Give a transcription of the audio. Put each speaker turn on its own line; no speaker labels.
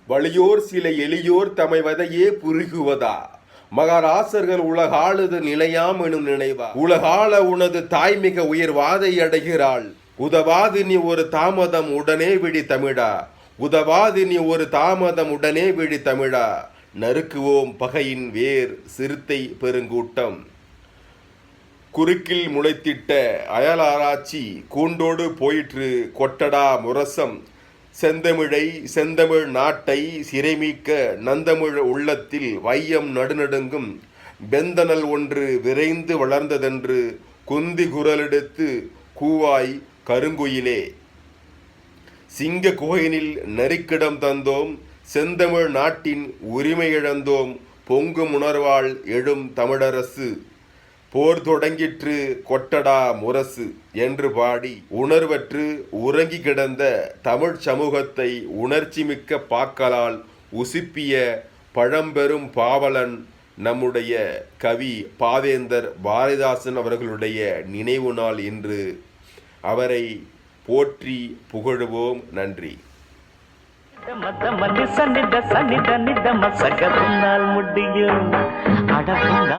வலியோர் சில எளியோர் தமை வதையே புரிகுவதா மகாராசர்கள் உலகாளுது நிலையாம் எனும் நினைவா உலகாள உனது தாய்மிக உயிர் வாதை அடைகிறாள் உதவாது நீ ஒரு தாமதம் உடனே விழி தமிழா உதவாது நீ ஒரு தாமதம் உடனே விழி தமிழா நறுக்குவோம் பகையின் வேர் சிறுத்தை பெருங்கூட்டம் குறுக்கில் முளைத்திட்ட அயலாராய்ச்சி கூண்டோடு போயிற்று கொட்டடா முரசம் செந்தமிழை செந்தமிழ் நாட்டை சிறைமீக்க நந்தமிழ் உள்ளத்தில் வையம் நடுநடுங்கும் வெந்தனல் ஒன்று விரைந்து வளர்ந்ததென்று குந்தி குரலெடுத்து கூவாய் கருங்குயிலே சிங்க கோயினில் நெருக்கிடம் தந்தோம் செந்தமிழ் நாட்டின் உரிமை இழந்தோம் பொங்கும் உணர்வால் எழும் தமிழரசு போர் தொடங்கிற்று கொட்டடா முரசு என்று பாடி உணர்வற்று உறங்கி கிடந்த தமிழ் சமூகத்தை உணர்ச்சி மிக்க பாக்களால் உசுப்பிய பழம்பெரும் பாவலன் நம்முடைய கவி பாவேந்தர் பாரதிதாசன் அவர்களுடைய நினைவு நாள் இன்று. அவரை போற்றி புகழுவோம். நன்றி.
முடியும்